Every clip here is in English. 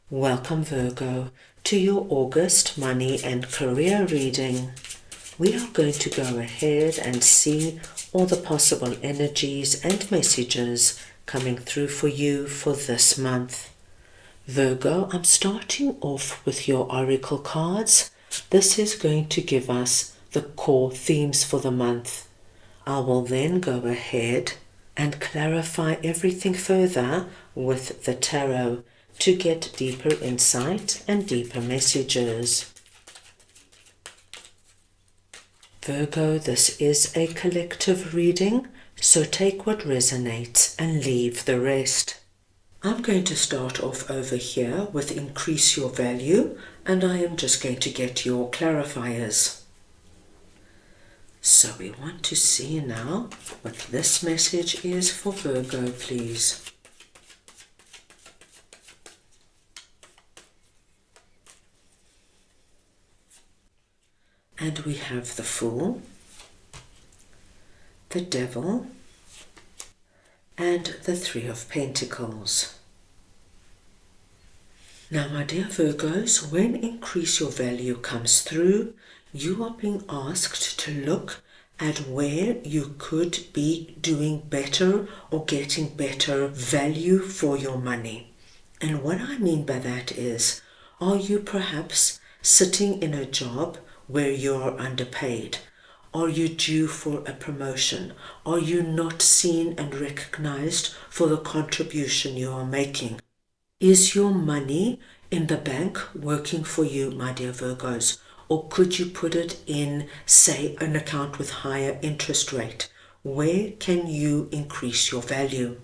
Welcome Virgo to your August money and career reading. We are going to go ahead and see all the possible energies and messages coming through for you for this month. Virgo, I'm starting off with your oracle cards. This is going to give us the core themes for the month. I will then go ahead and clarify everything further with the tarot to get deeper insight and deeper messages. Virgo, this is a collective reading, so take what resonates and leave the rest. I'm going to start off over here with increase your value, and I am just going to get your clarifiers. So we want to see now what this message is for Virgo, please. And we have the Fool, the Devil, and the Three of Pentacles. Now, my dear Virgos, when increase your value comes through, you are being asked to look at where you could be doing better or getting better value for your money. And what I mean by that is, are you perhaps sitting in a job where you're underpaid? Are you due for a promotion? Are you not seen and recognized for the contribution you are making? Is your money in the bank working for you, my dear Virgos? Or could you put it in, say, an account with higher interest rate? Where can you increase your value?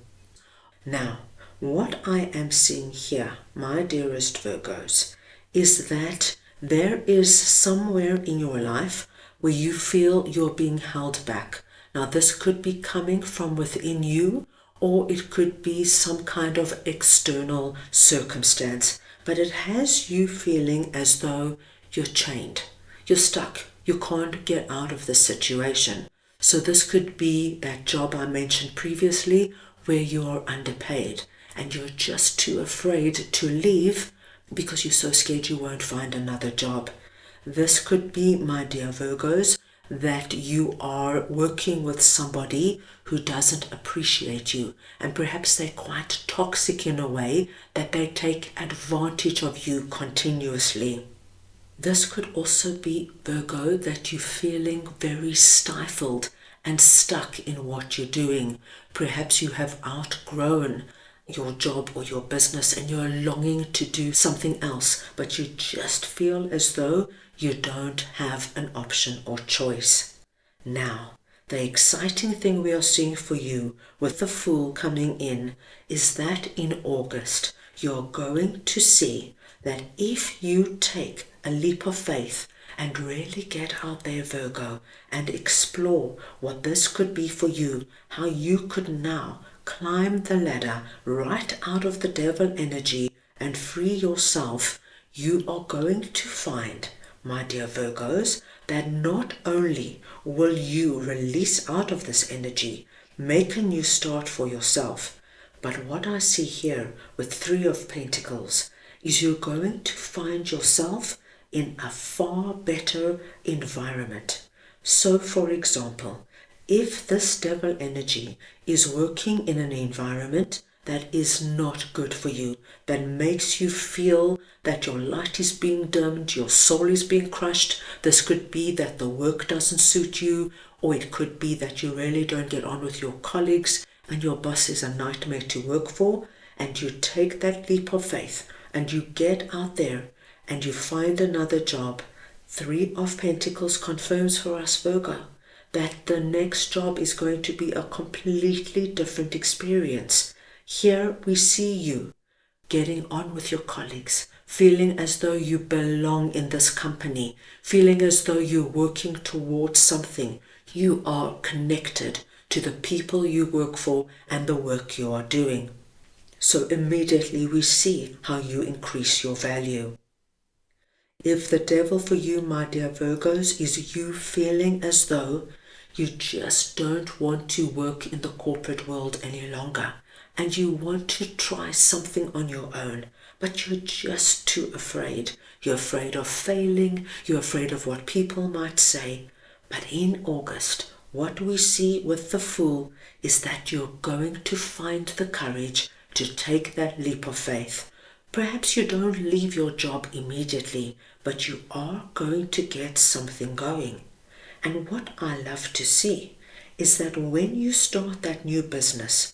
Now, what I am seeing here, my dearest Virgos, is that there is somewhere in your life where you feel you're being held back. Now, this could be coming from within you, or it could be some kind of external circumstance, but it has you feeling as though you're chained, you're stuck, you can't get out of the situation. So this could be that job I mentioned previously where you're underpaid and you're just too afraid to leave because you're so scared you won't find another job. This could be, my dear Virgos, that you are working with somebody who doesn't appreciate you, and perhaps they're quite toxic in a way that they take advantage of you continuously. This could also be, Virgo, that you're feeling very stifled and stuck in what you're doing. Perhaps you have outgrown your job or your business and you're longing to do something else, but you just feel as though you don't have an option or choice. Now, the exciting thing we are seeing for you with the Fool coming in is that in August you're going to see that if you take a leap of faith and really get out there, Virgo, and explore what this could be for you, how you could now climb the ladder right out of the devil energy and free yourself, you are going to find, my dear Virgos, that not only will you release out of this energy, make a new start for yourself, but what I see here with Three of Pentacles is you're going to find yourself in a far better environment. So, for example, if this devil energy is working in an environment that is not good for you, that makes you feel that your light is being dimmed, your soul is being crushed, this could be that the work doesn't suit you, or it could be that you really don't get on with your colleagues and your boss is a nightmare to work for, and you take that leap of faith and you get out there and you find another job. Three of Pentacles confirms for us, Virgo, that the next job is going to be a completely different experience. Here we see you getting on with your colleagues, feeling as though you belong in this company, feeling as though you're working towards something. You are connected to the people you work for and the work you are doing. So immediately we see how you increase your value. If the devil for you, my dear Virgos, is you feeling as though you just don't want to work in the corporate world any longer, and you want to try something on your own, but you're just too afraid. You're afraid of failing, you're afraid of what people might say. But in August, what we see with the Fool is that you're going to find the courage to take that leap of faith. Perhaps you don't leave your job immediately, but you are going to get something going. And what I love to see is that when you start that new business,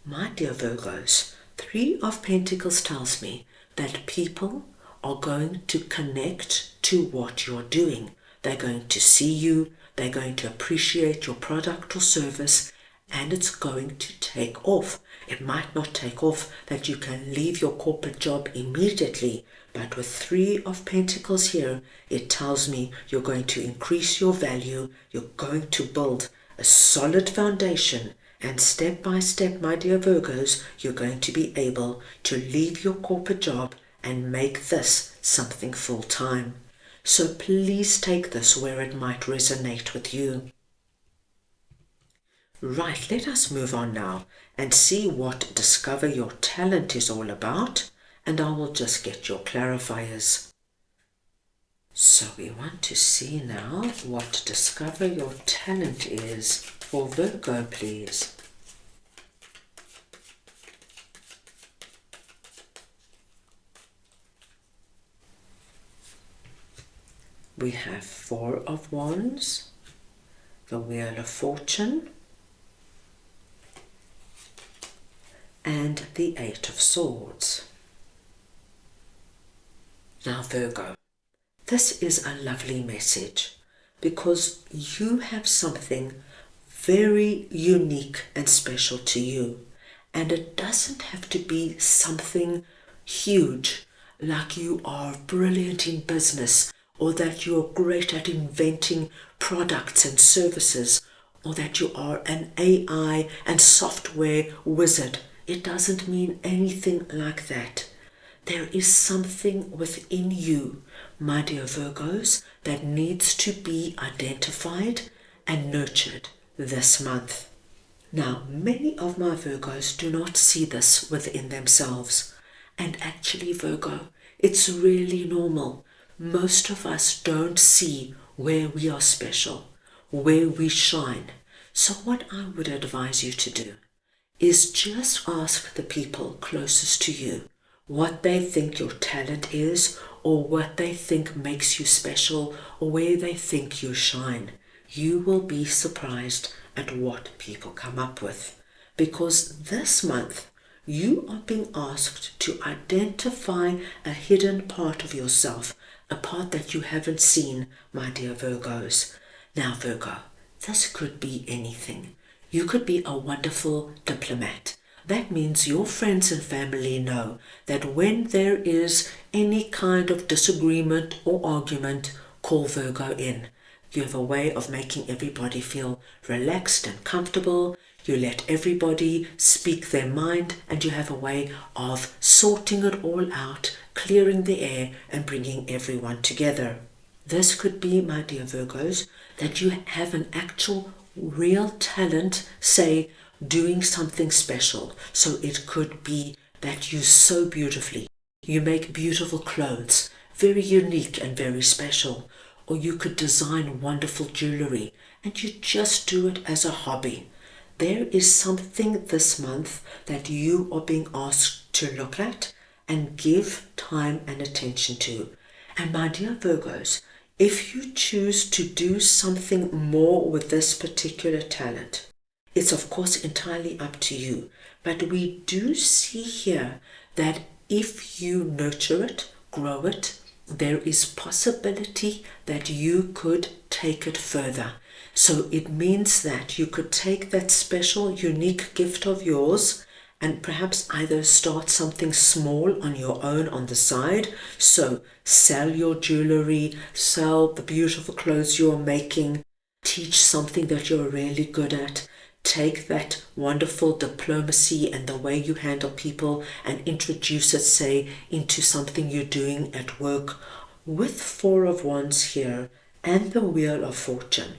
my dear Virgos, Three of Pentacles tells me that people are going to connect to what you're doing. They're going to see you, they're going to appreciate your product or service, and it's going to take off. It might not take off that you can leave your corporate job immediately, but with Three of Pentacles here, it tells me you're going to increase your value, you're going to build a solid foundation, and step by step, my dear Virgos, you're going to be able to leave your corporate job and make this something full-time. So please take this where it might resonate with you. Right, let us move on now and see what Discover Your Talent is all about, and I will just get your clarifiers. So we want to see now what Discover Your Talent is for Virgo, please. We have Four of Wands, the Wheel of Fortune, and the Eight of Swords. Now Virgo, this is a lovely message because you have something very unique and special to you, and it doesn't have to be something huge like you are brilliant in business, or that you're great at inventing products and services, or that you are an AI and software wizard. It doesn't mean anything like that. There is something within you, my dear Virgos, that needs to be identified and nurtured this month. Now, many of my Virgos do not see this within themselves. And actually, Virgo, it's really normal. Most of us don't see where we are special, where we shine. So what I would advise you to do is just ask the people closest to you what they think your talent is, or what they think makes you special, or where they think you shine. You will be surprised at what people come up with, because this month you are being asked to identify a hidden part of yourself, a part that you haven't seen, my dear Virgos. Now Virgo, this could be anything. You could be a wonderful diplomat. That means your friends and family know that when there is any kind of disagreement or argument, call Virgo in. You have a way of making everybody feel relaxed and comfortable. You let everybody speak their mind, and you have a way of sorting it all out, clearing the air, and bringing everyone together. This could be, my dear Virgos, that you have an actual real talent, say, doing something special. So it could be that you sew beautifully, you make beautiful clothes, very unique and very special, or you could design wonderful jewelry, and you just do it as a hobby. There is something this month that you are being asked to look at and give time and attention to. And my dear Virgos, if you choose to do something more with this particular talent, it's of course entirely up to you. But we do see here that if you nurture it, grow it, there is possibility that you could take it further. So it means that you could take that special, unique gift of yours and perhaps either start something small on your own on the side. So sell your jewelry, sell the beautiful clothes you're making, teach something that you're really good at. Take that wonderful diplomacy and the way you handle people and introduce it, say, into something you're doing at work. With Four of Wands here and the Wheel of Fortune,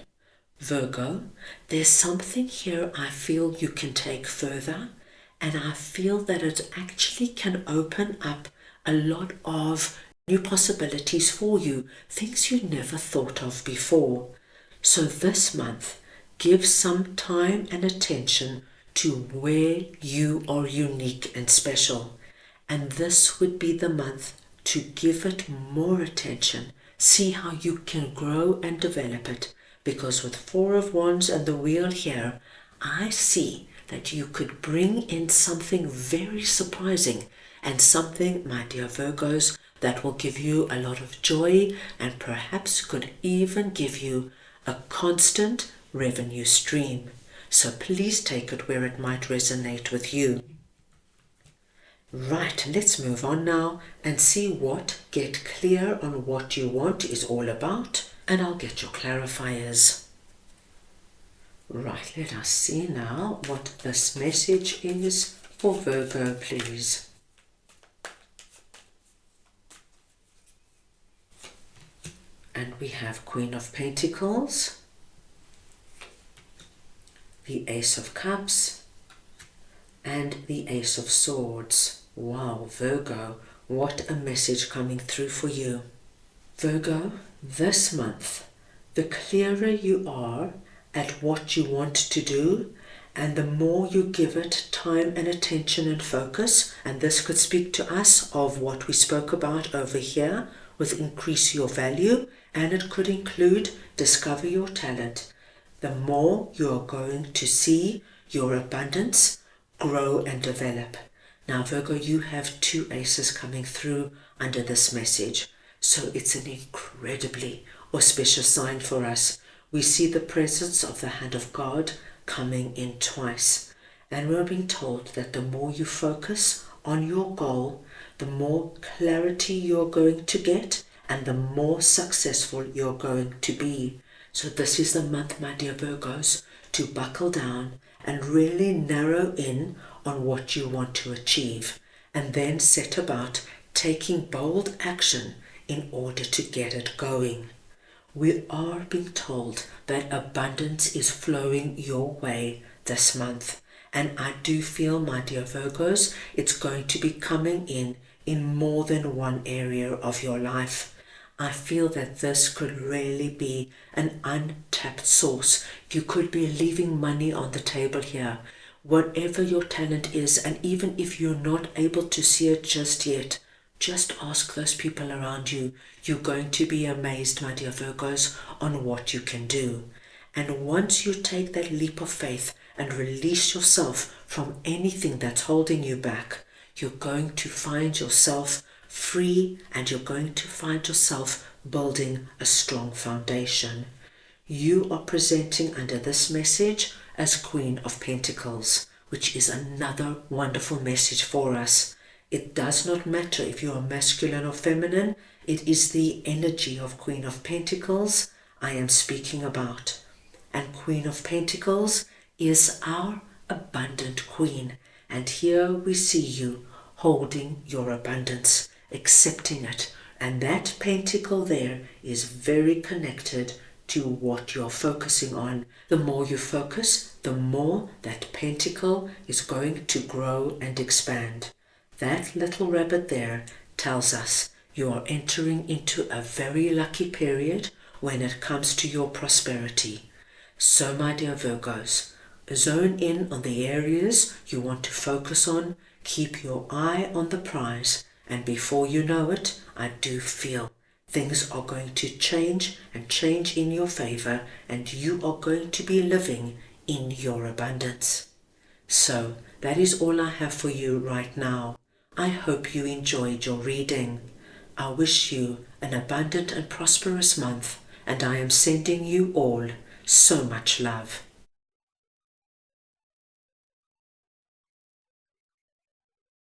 Virgo, there's something here I feel you can take further, and I feel that it actually can open up a lot of new possibilities for you, things you never thought of before. So this month, give some time and attention to where you are unique and special. And this would be the month to give it more attention. See how you can grow and develop it. Because with Four of Wands and the wheel here, I see that you could bring in something very surprising and something, my dear Virgos, that will give you a lot of joy and perhaps could even give you a constant revenue stream. So please take it where it might resonate with you. Right, let's move on now and see what Get Clear on What You Want is all about, and I'll get your clarifiers. Right, let us see now what this message is for Virgo, please. And we have Queen of Pentacles, the Ace of Cups, and the Ace of Swords. Wow, Virgo, what a message coming through for you. Virgo, this month, the clearer you are at what you want to do, and the more you give it time and attention and focus, and this could speak to us of what we spoke about over here with increase your value, and it could include discover your talent. The more you are going to see your abundance grow and develop. Now Virgo, you have two aces coming through under this message, so it's an incredibly auspicious sign for us. We see the presence of the hand of God coming in twice, and we're being told that the more you focus on your goal, the more clarity you're going to get and the more successful you're going to be. So this is the month, my dear Virgos, to buckle down and really narrow in on what you want to achieve, and then set about taking bold action in order to get it going. We are being told that abundance is flowing your way this month, and I do feel, my dear Virgos, it's going to be coming in more than one area of your life. I feel that this could really be an untapped source. You could be leaving money on the table here. Whatever your talent is, and even if you're not able to see it just yet, just ask those people around you. You're going to be amazed, my dear Virgos, on what you can do. And once you take that leap of faith and release yourself from anything that's holding you back, you're going to find yourself free, and you're going to find yourself building a strong foundation. You are presenting under this message as Queen of Pentacles, which is another wonderful message for us. It does not matter if you are masculine or feminine, it is the energy of Queen of Pentacles I am speaking about. And Queen of Pentacles is our abundant queen, and here we see you holding your abundance, accepting it, and that pentacle there is very connected to what you're focusing on. The more you focus, the more that pentacle is going to grow and expand. That little rabbit there tells us you are entering into a very lucky period when it comes to your prosperity. So, my dear Virgos, zone in on the areas you want to focus on, keep your eye on the prize, and before you know it, I do feel things are going to change and change in your favor, and you are going to be living in your abundance. So that is all I have for you right now. I hope you enjoyed your reading. I wish you an abundant and prosperous month, and I am sending you all so much love.